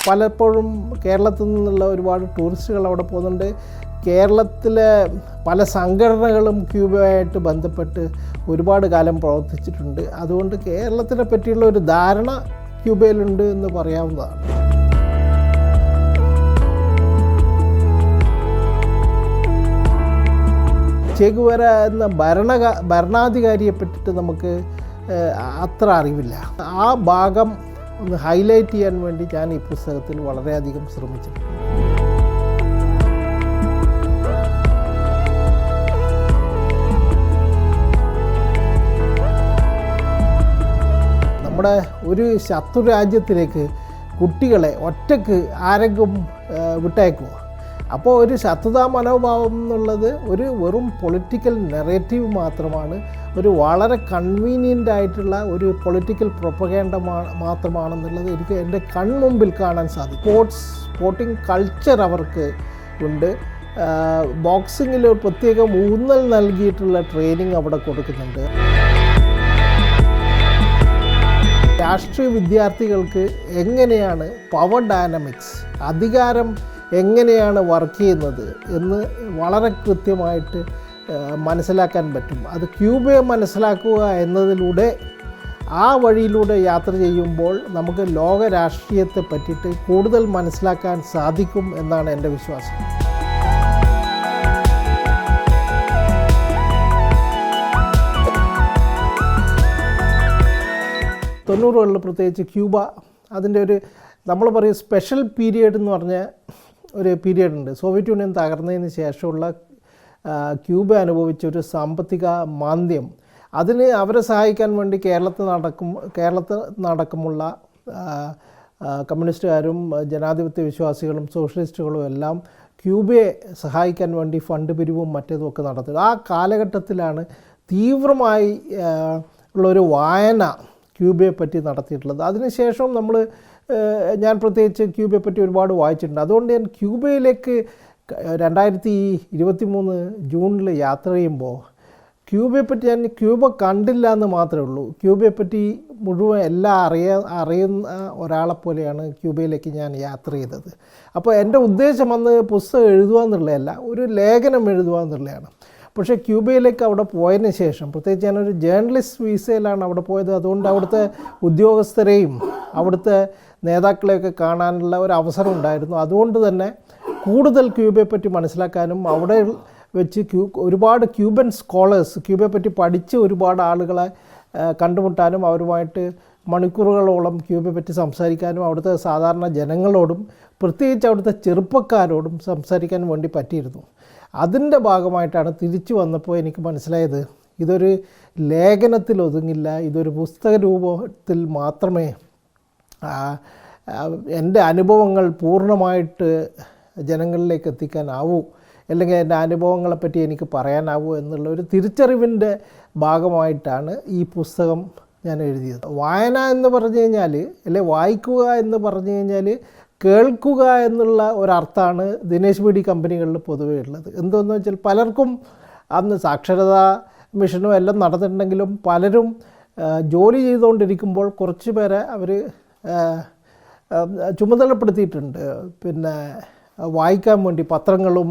പലപ്പോഴും കേരളത്തിൽ നിന്നുള്ള ഒരുപാട് ടൂറിസ്റ്റുകൾ അവിടെ പോകുന്നുണ്ട്. കേരളത്തിലെ പല സംഘടനകളും ക്യൂബയുമായിട്ട് ബന്ധപ്പെട്ട് ഒരുപാട് കാലം പ്രവർത്തിച്ചിട്ടുണ്ട്. അതുകൊണ്ട് കേരളത്തിനെ പറ്റിയുള്ള ഒരു ധാരണ ക്യൂബയിലുണ്ട് എന്ന് പറയാവുന്നതാണ്. ചെ ഗുവേര എന്ന ഭരണാധികാരിയെ പറ്റിയിട്ട് നമുക്ക് അത്ര അറിവില്ല. ആ ഭാഗം ഒന്ന് ഹൈലൈറ്റ് ചെയ്യാൻ വേണ്ടി ഞാൻ ഈ പുസ്തകത്തിൽ വളരെയധികം ശ്രമിച്ചിട്ടുണ്ട്. നമ്മുടെ ഒരു ശത്രു രാജ്യത്തിലേക്ക് കുട്ടികളെ ഒറ്റയ്ക്ക് ആരെങ്കിലും വിട്ടയക്കുക. അപ്പോൾ ഒരു ശത്രുതാ മനോഭാവം എന്നുള്ളത് ഒരു വെറും പൊളിറ്റിക്കൽ നെറേറ്റീവ് മാത്രമാണ്, ഒരു വളരെ കൺവീനിയൻ്റ് ആയിട്ടുള്ള ഒരു പൊളിറ്റിക്കൽ പ്രൊപ്പഗേണ്ട മാത്രമാണെന്നുള്ളത് എനിക്ക് എൻ്റെ കൺമുമ്പിൽ കാണാൻ സാധിക്കും. സ്പോർട്ടിംഗ് കൾച്ചർ അവർക്ക് ഉണ്ട്. ബോക്സിങ്ങിൽ ഒരു പ്രത്യേകം ഊന്നൽ നൽകിയിട്ടുള്ള ട്രെയിനിങ് അവിടെ കൊടുക്കുന്നുണ്ട്. രാഷ്ട്രീയ വിദ്യാർത്ഥികൾക്ക് എങ്ങനെയാണ് പവർ ഡൈനാമിക്സ്, അധികാരം എങ്ങനെയാണ് വർക്ക് ചെയ്യുന്നത് എന്ന് വളരെ കൃത്യമായിട്ട് മനസ്സിലാക്കാൻ പറ്റും. അത് ക്യൂബയെ മനസ്സിലാക്കുക എന്നതിലൂടെ, ആ വഴിയിലൂടെ യാത്ര ചെയ്യുമ്പോൾ നമുക്ക് ലോക രാഷ്ട്രീയത്തെ പറ്റിയിട്ട് കൂടുതൽ മനസ്സിലാക്കാൻ സാധിക്കും എന്നാണ് എൻ്റെ വിശ്വാസം. 90കളിൽ പ്രത്യേകിച്ച് ക്യൂബ അതിൻ്റെ ഒരു നമ്മൾ പറയും സ്പെഷ്യൽ പീരിയഡ് എന്ന് പറഞ്ഞ ഒരു പീരിയഡ് ഉണ്ട്. സോവിയറ്റ് യൂണിയൻ തകർന്നതിന് ശേഷമുള്ള ക്യൂബ അനുഭവിച്ച ഒരു സാമ്പത്തിക മാന്ദ്യം, അതിന് അവരെ സഹായിക്കാൻ വേണ്ടി കേരളത്തിൽ നടക്കുമുള്ള കമ്മ്യൂണിസ്റ്റുകാരും ജനാധിപത്യ വിശ്വാസികളും സോഷ്യലിസ്റ്റുകളും എല്ലാം ക്യൂബയെ സഹായിക്കാൻ വേണ്ടി ഫണ്ട് പിരിവും മറ്റേതുമൊക്കെ നടത്തുന്നത്. ആ കാലഘട്ടത്തിലാണ് തീവ്രമായി ഉള്ളൊരു വായന ക്യൂബയെ പറ്റി നടത്തിയിട്ടുള്ളത്. അതിനുശേഷം ഞാൻ പ്രത്യേകിച്ച് ക്യൂബയെ പറ്റി ഒരുപാട് വായിച്ചിട്ടുണ്ട്. അതുകൊണ്ട് ഞാൻ ക്യൂബയിലേക്ക് 2023 ജൂണിൽ യാത്ര ചെയ്യുമ്പോൾ ക്യൂബയെ പറ്റി ഞാൻ ക്യൂബ കണ്ടില്ല എന്ന് മാത്രമേ ഉള്ളൂ. ക്യൂബയെ പറ്റി മുഴുവൻ എല്ലാം അറിയുന്ന ഒരാളെപ്പോലെയാണ് ക്യൂബയിലേക്ക് ഞാൻ യാത്ര ചെയ്തത്. അപ്പോൾ എൻ്റെ ഉദ്ദേശം അന്ന് പുസ്തകം എഴുതുക എന്നുള്ളതല്ല, ഒരു ലേഖനം എഴുതുക എന്നുള്ളതാണ്. പക്ഷേ ക്യൂബയിലേക്ക് അവിടെ പോയതിന് ശേഷം, പ്രത്യേകിച്ച് ഞാനൊരു ജേർണലിസ്റ്റ് വീസയിലാണ് അവിടെ പോയത്. അതുകൊണ്ട് അവിടുത്തെ ഉദ്യോഗസ്ഥരെയും അവിടുത്തെ നേതാക്കളെയൊക്കെ കാണാനുള്ള ഒരു അവസരം ഉണ്ടായിരുന്നു. അതുകൊണ്ട് തന്നെ കൂടുതൽ ക്യൂബയെ പറ്റി മനസ്സിലാക്കാനും അവിടെ വെച്ച് ഒരുപാട് ക്യൂബൻ സ്കോളേഴ്സ്, ക്യൂബയെ പറ്റി പഠിച്ച് ഒരുപാട് ആളുകളെ കണ്ടുമുട്ടാനും അവരുമായിട്ട് മണിക്കൂറുകളോളം ക്യൂബയെ പറ്റി സംസാരിക്കാനും അവിടുത്തെ സാധാരണ ജനങ്ങളോടും പ്രത്യേകിച്ച് അവിടുത്തെ ചെറുപ്പക്കാരോടും സംസാരിക്കാൻ വേണ്ടി പറ്റിയിരുന്നു. അതിൻ്റെ ഭാഗമായിട്ടാണ് തിരിച്ചു വന്നപ്പോൾ എനിക്ക് മനസ്സിലായത് ഇതൊരു ലേഖനത്തിൽ ഒതുങ്ങില്ല, ഇതൊരു പുസ്തക രൂപത്തിൽ മാത്രമേ എൻ്റെ അനുഭവങ്ങൾ പൂർണ്ണമായിട്ട് ജനങ്ങളിലേക്ക് എത്തിക്കാനാവൂ, അല്ലെങ്കിൽ എൻ്റെ അനുഭവങ്ങളെപ്പറ്റി എനിക്ക് പറയാനാവൂ എന്നുള്ള ഒരു തിരിച്ചറിവിൻ്റെ ഭാഗമായിട്ടാണ് ഈ പുസ്തകം ഞാൻ എഴുതിയത്. വായന എന്ന് പറഞ്ഞു കഴിഞ്ഞാൽ, അല്ലെ വായിക്കുക എന്ന് പറഞ്ഞു കഴിഞ്ഞാൽ കേൾക്കുക എന്നുള്ള ഒരർത്ഥമാണ് ദിനേശ് ബി ഡി കമ്പനികളിൽ പൊതുവേ ഉള്ളത്. എന്തെന്ന് വെച്ചാൽ പലർക്കും അന്ന് സാക്ഷരതാ മിഷനും എല്ലാം നടന്നിട്ടുണ്ടെങ്കിലും പലരും ജോലി ചെയ്തുകൊണ്ടിരിക്കുമ്പോൾ കുറച്ച് പേരെ അവർ ചുമതലപ്പെടുത്തിയിട്ടുണ്ട്, പിന്നെ വായിക്കാൻ വേണ്ടി പത്രങ്ങളും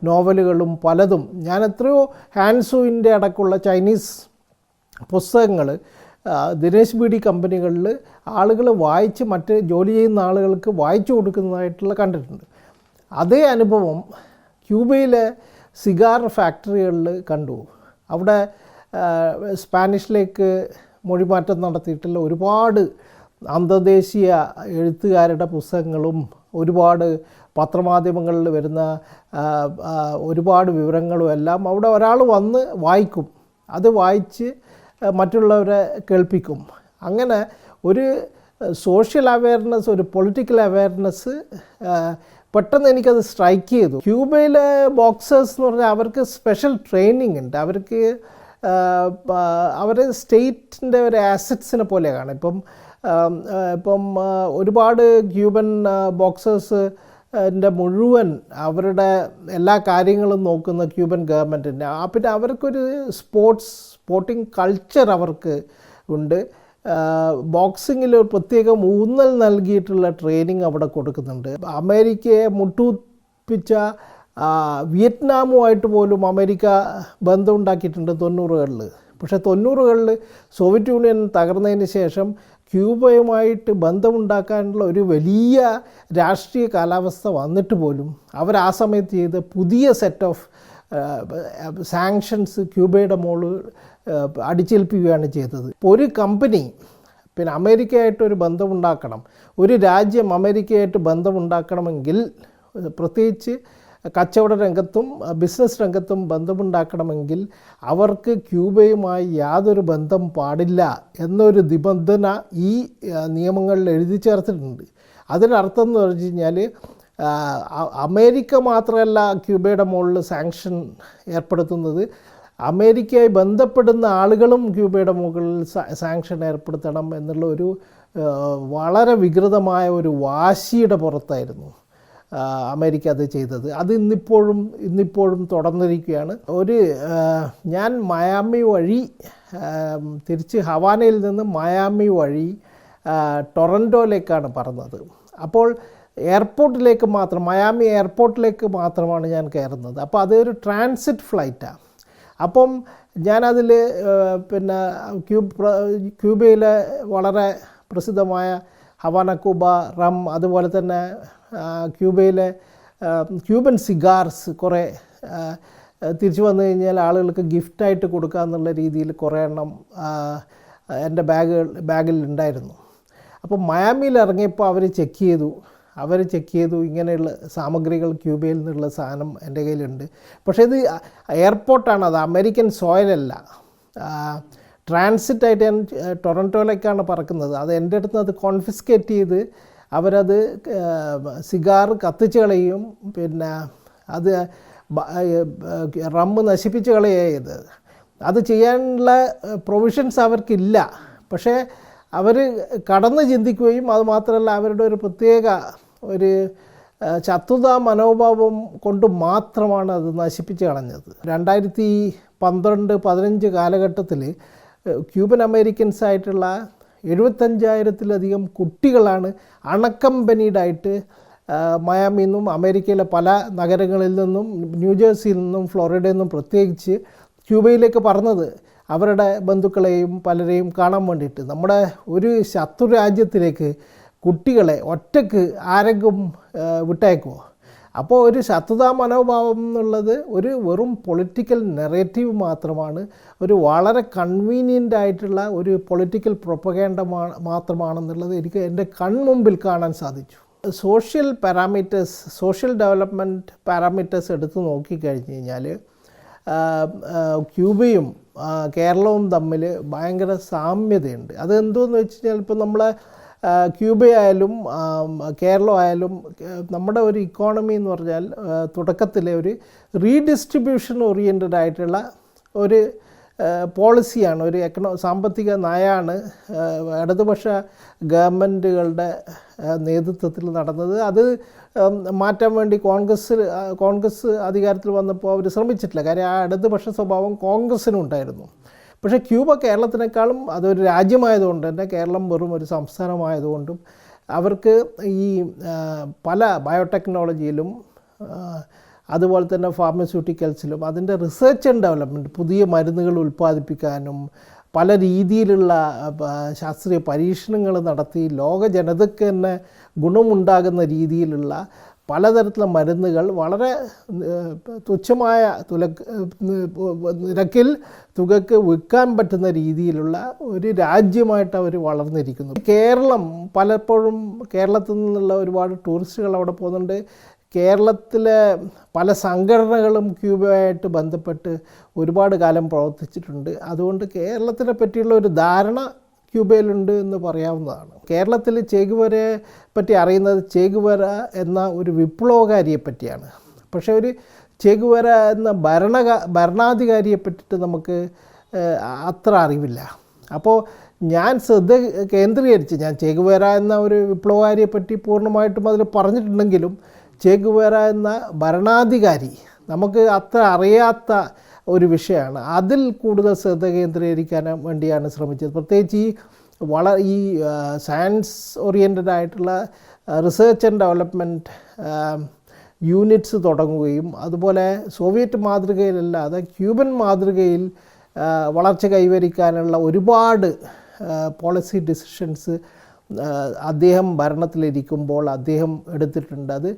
നോവലുകളും പലതും. ഞാൻ എത്രയോ ഹാൻസുവിൻ്റെ അടക്കമുള്ള ചൈനീസ് പുസ്തകങ്ങൾ ദിനേശ് ബി ഡി കമ്പനികളിൽ ആളുകൾ വായിച്ച് മറ്റ് ജോലി ചെയ്യുന്ന ആളുകൾക്ക് വായിച്ചു കൊടുക്കുന്നതായിട്ടുള്ള കണ്ടിട്ടുണ്ട്. അതേ അനുഭവം ക്യൂബയിലെ സിഗാർ ഫാക്ടറികളിൽ കണ്ടു. അവിടെ സ്പാനിഷിലേക്ക് മൊഴിമാറ്റം നടത്തിയിട്ടുള്ള ഒരുപാട് അന്തർദേശീയ എഴുത്തുകാരുടെ പുസ്തകങ്ങളും ഒരുപാട് പത്രമാധ്യമങ്ങളിൽ വരുന്ന ഒരുപാട് വിവരങ്ങളും എല്ലാം അവിടെ ഒരാൾ വന്ന് വായിക്കും, അത് വായിച്ച് മറ്റുള്ളവരെ കേൾപ്പിക്കും. അങ്ങനെ ഒരു സോഷ്യൽ അവയർനെസ്, ഒരു പൊളിറ്റിക്കൽ അവയർനെസ് പെട്ടെന്ന് എനിക്കത് സ്ട്രൈക്ക് ചെയ്തു. ക്യൂബയിലെ ബോക്സേഴ്സ് എന്ന് പറഞ്ഞാൽ അവർക്ക് സ്പെഷ്യൽ ട്രെയിനിങ് ഉണ്ട്. അവർക്ക് അവർ സ്റ്റേറ്റിൻ്റെ ഒരു ആസറ്റ്സിനെ പോലെയാണ്. ഇപ്പം ഒരുപാട് ക്യൂബൻ ബോക്സേഴ്സ് മുഴുവൻ അവരുടെ എല്ലാ കാര്യങ്ങളും നോക്കുന്ന ക്യൂബൻ ഗവൺമെൻറ്റിൻ്റെ. പിന്നെ അവർക്കൊരു സ്പോർട്ടിംഗ് കൾച്ചർ അവർക്ക് ഉണ്ട്. ബോക്സിങ്ങിൽ ഒരു പ്രത്യേകം ഊന്നൽ നൽകിയിട്ടുള്ള ട്രെയിനിങ് അവിടെ കൊടുക്കുന്നുണ്ട്. അമേരിക്കയെ മുട്ടുപിച്ച വിയറ്റ്നാമുമായിട്ട് പോലും അമേരിക്ക ബന്ധമുണ്ടാക്കിയിട്ടുണ്ട് 90കളിൽ. പക്ഷേ 90കളിൽ സോവിയറ്റ് യൂണിയൻ തകർന്നതിന് ശേഷം ക്യൂബയുമായിട്ട് ബന്ധമുണ്ടാക്കാനുള്ള ഒരു വലിയ രാഷ്ട്രീയ കാലാവസ്ഥ വന്നിട്ട് പോലും അവർ ആ സമയത്ത് ചെയ്ത പുതിയ സെറ്റ് ഓഫ് സാങ്ഷൻസ് ക്യൂബയുടെ മുകളിൽ അടിച്ചേൽപ്പിക്കുകയാണ് ചെയ്തത്. ഇപ്പോൾ ഒരു കമ്പനി പിന്നെ അമേരിക്കയായിട്ടൊരു ബന്ധമുണ്ടാക്കണം, ഒരു രാജ്യം അമേരിക്കയായിട്ട് ബന്ധമുണ്ടാക്കണമെങ്കിൽ, പ്രത്യേകിച്ച് കച്ചവട രംഗത്തും ബിസിനസ് രംഗത്തും ബന്ധമുണ്ടാക്കണമെങ്കിൽ അവർക്ക് ക്യൂബയുമായി യാതൊരു ബന്ധം പാടില്ല എന്നൊരു നിബന്ധന ഈ നിയമങ്ങളിൽ എഴുതി ചേർത്തിട്ടുണ്ട്. അതിനർത്ഥം എന്ന് പറഞ്ഞു കഴിഞ്ഞാൽ അമേരിക്ക മാത്രമല്ല ക്യൂബയുടെ മുകളിൽ സാങ്ഷൻ ഏർപ്പെടുത്തുന്നത്, അമേരിക്കയായി ബന്ധപ്പെടുന്ന ആളുകളും ക്യൂബയുടെ മുകളിൽ സാങ്ഷൻ ഏർപ്പെടുത്തണം എന്നുള്ള ഒരു വളരെ വികൃതമായ ഒരു വാശിയുടെ പുറത്തായിരുന്നു അമേരിക്ക അത് ചെയ്തത്. അത് ഇന്നിപ്പോഴും തുടർന്നിരിക്കുകയാണ്. ഞാൻ മയാമി വഴി തിരിച്ച് ഹവാനയിൽ നിന്ന് മയാമി വഴി ടൊറൻറ്റോയിലേക്കാണ് പറന്നത്. അപ്പോൾ എയർപോർട്ടിലേക്ക് മാത്രം, മയാമി എയർപോർട്ടിലേക്ക് മാത്രമാണ് ഞാൻ കയറുന്നത്. അപ്പോൾ അതൊരു ട്രാൻസിറ്റ് ഫ്ലൈറ്റാണ്. അപ്പം ഞാനതിൽ പിന്നെ ക്യൂബയിലെ വളരെ പ്രസിദ്ധമായ ഹവാന ക്യൂബ റം, അതുപോലെ തന്നെ ക്യൂബയിലെ ക്യൂബൻ സിഗാർസ് കുറേ തിരിച്ചു വന്നു കഴിഞ്ഞാൽ ആളുകൾക്ക് ഗിഫ്റ്റായിട്ട് കൊടുക്കുക എന്നുള്ള രീതിയിൽ കുറേ എണ്ണം എൻ്റെ ബാഗിൽ ഉണ്ടായിരുന്നു. അപ്പോൾ മയാമിയിൽ ഇറങ്ങിയപ്പോൾ അവർ ചെക്ക് ചെയ്തു ഇങ്ങനെയുള്ള സാമഗ്രികൾ ക്യൂബയിൽ നിന്നുള്ള സാധനം എൻ്റെ കയ്യിലുണ്ട്. പക്ഷേ ഇത് എയർപോർട്ടാണ്, അത് അമേരിക്കൻ സോയിലല്ല. ട്രാൻസിറ്റായിട്ട് ഞാൻ ടൊറൻറ്റോയിലേക്കാണ് പറക്കുന്നത്. അത് എൻ്റെ അടുത്ത് അത് കോൺഫിസ്കേറ്റ് ചെയ്ത് അവരത് സിഗാർ കത്തിച്ച് കളയും, പിന്നെ അത് റമ്മ് നശിപ്പിച്ച് കളയത്. അത് ചെയ്യാനുള്ള പ്രൊവിഷൻസ് അവർക്കില്ല. പക്ഷേ അവർ കടന്ന് ചിന്തിക്കുകയും അത് മാത്രമല്ല അവരുടെ ഒരു പ്രത്യേക ഒരു ശത്രുതാ മനോഭാവം കൊണ്ട് മാത്രമാണ് അത് നശിപ്പിച്ച് കളഞ്ഞത്. 2012-15 കാലഘട്ടത്തിൽ ക്യൂബൻ അമേരിക്കൻസ് ആയിട്ടുള്ള 75,000-ത്തിലധികം കുട്ടികളാണ് അൺഅക്കമ്പനീഡായിട്ട് മയാമിയിൽ നിന്നും അമേരിക്കയിലെ പല നഗരങ്ങളിൽ നിന്നും ന്യൂജേഴ്സിയിൽ നിന്നും ഫ്ലോറിഡയിൽ നിന്നും പ്രത്യേകിച്ച് ക്യൂബയിലേക്ക് പറന്നത് അവരുടെ ബന്ധുക്കളെയും പലരെയും കാണാൻ വേണ്ടിയിട്ട്. നമ്മുടെ ഒരു ശത്രു രാജ്യത്തിലേക്ക് കുട്ടികളെ ഒറ്റയ്ക്ക് ആരെങ്കിലും വിട്ടയക്കുമോ? അപ്പോൾ ഒരു ശത്രുതാ മനോഭാവം എന്നുള്ളത് ഒരു വെറും പൊളിറ്റിക്കൽ നെറേറ്റീവ് മാത്രമാണ്, ഒരു വളരെ കൺവീനിയൻ്റ് ആയിട്ടുള്ള ഒരു പൊളിറ്റിക്കൽ പ്രൊപ്പഗാൻഡ മാത്രമാണെന്നുള്ളത് എനിക്ക് എൻ്റെ കൺമുമ്പിൽ കാണാൻ സാധിച്ചു. സോഷ്യൽ ഡെവലപ്മെൻറ്റ് പാരാമീറ്റേഴ്സ് എടുത്ത് നോക്കിക്കഴിഞ്ഞ് കഴിഞ്ഞാൽ ക്യൂബയും കേരളവും തമ്മിൽ ഭയങ്കര സാമ്യതയുണ്ട്. അതെന്തോന്ന് വെച്ച് കഴിഞ്ഞാൽ ഇപ്പോൾ നമ്മളെ ക്യൂബയായാലും കേരളമായാലും നമ്മുടെ ഒരു ഇക്കോണമി എന്ന് പറഞ്ഞാൽ തുടക്കത്തിലെ ഒരു റീഡിസ്ട്രിബ്യൂഷൻ ഓറിയൻറ്റഡ് ആയിട്ടുള്ള ഒരു പോളിസിയാണ്, ഒരു സാമ്പത്തിക നയമാണ് ഇടതുപക്ഷ ഗവൺമെൻറ്റുകളുടെ നേതൃത്വത്തിൽ നടന്നത്. അത് മാറ്റാൻ വേണ്ടി കോൺഗ്രസ് അധികാരത്തിൽ വന്നപ്പോൾ അവർ ശ്രമിച്ചിട്ടില്ല. കാര്യം ആ ഇടതുപക്ഷ സ്വഭാവം കോൺഗ്രസ്സിനുണ്ടായിരുന്നു. പക്ഷേ ക്യൂബ കേരളത്തിനേക്കാളും അതൊരു രാജ്യമായതുകൊണ്ട് തന്നെ, കേരളം വെറും ഒരു സംസ്ഥാനമായതുകൊണ്ടും അവർക്ക് ഈ പല ബയോടെക്നോളജിയിലും അതുപോലെ തന്നെ ഫാർമസ്യൂട്ടിക്കൽസിലും അതിൻ്റെ റിസർച്ച് ആൻഡ് ഡെവലപ്മെൻറ്റ്, പുതിയ മരുന്നുകൾ ഉൽപ്പാദിപ്പിക്കാനും പല രീതിയിലുള്ള ശാസ്ത്രീയ പരീക്ഷണങ്ങൾ നടത്തി ലോക ജനതയ്ക്ക് തന്നെ ഗുണമുണ്ടാകുന്ന രീതിയിലുള്ള പലതരത്തിലുള്ള മരുന്നുകൾ വളരെ തുച്ഛമായ നിരക്കിൽ തുകയ്ക്ക് വിൽക്കാൻ പറ്റുന്ന രീതിയിലുള്ള ഒരു രാജ്യമായിട്ട് അവർ വളർന്നിരിക്കുന്നു. കേരളം പലപ്പോഴും കേരളത്തിൽ നിന്നുള്ള ഒരുപാട് ടൂറിസ്റ്റുകൾ അവിടെ പോകുന്നുണ്ട്. കേരളത്തിലെ പല സംഘടനകളും ക്യൂബയായിട്ട് ബന്ധപ്പെട്ട് ഒരുപാട് കാലം പ്രവർത്തിച്ചിട്ടുണ്ട്. അതുകൊണ്ട് കേരളത്തിനെ പറ്റിയുള്ള ഒരു ധാരണ ക്യൂബയിലുണ്ട് എന്ന് പറയാവുന്നതാണ്. കേരളത്തിൽ ചേഗുവേരയെ പറ്റി അറിയുന്നത് ചേഗുവേര എന്ന ഒരു വിപ്ലവകാരിയെ പറ്റിയാണ്. പക്ഷേ ഒരു ചേഗുവേര എന്ന ഭരണാധികാരിയെ പറ്റിയിട്ട് നമുക്ക് അത്ര അറിവില്ല. അപ്പോൾ ഞാൻ ശ്രദ്ധ കേന്ദ്രീകരിച്ച് ഞാൻ ചേഗുവേര എന്ന ഒരു വിപ്ലവകാരിയെ പറ്റി പൂർണ്ണമായിട്ടും അതിൽ പറഞ്ഞിട്ടുണ്ടെങ്കിലും ചേഗുവേര എന്ന ഭരണാധികാരി നമുക്ക് അത്ര അറിയാത്ത ഒരു വിഷയമാണ്. അതിൽ കൂടുതൽ ശ്രദ്ധ കേന്ദ്രീകരിക്കാൻ വേണ്ടിയാണ് ശ്രമിച്ചത്. പ്രത്യേകിച്ച് ഈ ഈ സയൻസ് ഓറിയൻറ്റഡ് ആയിട്ടുള്ള റിസർച്ച് ആൻഡ് ഡെവലപ്മെൻറ്റ് യൂണിറ്റ്സ് തുടങ്ങുകയും അതുപോലെ സോവിയറ്റ് മാതൃകയിലല്ലാതെ ക്യൂബൻ മാതൃകയിൽ വളർച്ച കൈവരിക്കാനുള്ള ഒരുപാട് പോളിസി ഡിസിഷൻസ് അദ്ദേഹം ഭരണത്തിലിരിക്കുമ്പോൾ അദ്ദേഹം എടുത്തിട്ടുണ്ട്. അത്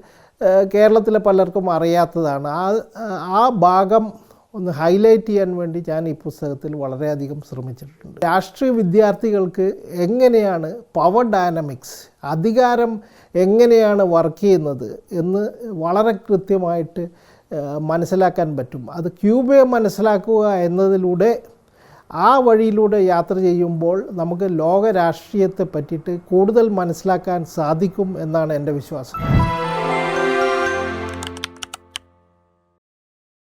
കേരളത്തിലെ പലർക്കും അറിയാത്തതാണ്. ആ ഭാഗം ഒന്ന് ഹൈലൈറ്റ് ചെയ്യാൻ വേണ്ടി ഞാൻ ഈ പുസ്തകത്തിൽ വളരെയധികം ശ്രമിച്ചിട്ടുണ്ട്. രാഷ്ട്രീയ വിദ്യാർത്ഥികൾക്ക് എങ്ങനെയാണ് പവർ ഡൈനാമിക്സ്, അധികാരം എങ്ങനെയാണ് വർക്ക് ചെയ്യുന്നത് എന്ന് വളരെ കൃത്യമായിട്ട് മനസ്സിലാക്കാൻ പറ്റും. അത് ക്യൂബയെ മനസ്സിലാക്കുക എന്നതിലൂടെ, ആ വഴിയിലൂടെ യാത്ര ചെയ്യുമ്പോൾ നമുക്ക് ലോക രാഷ്ട്രീയത്തെ പറ്റിയിട്ട് കൂടുതൽ മനസ്സിലാക്കാൻ സാധിക്കും എന്നാണ് എൻ്റെ വിശ്വാസം.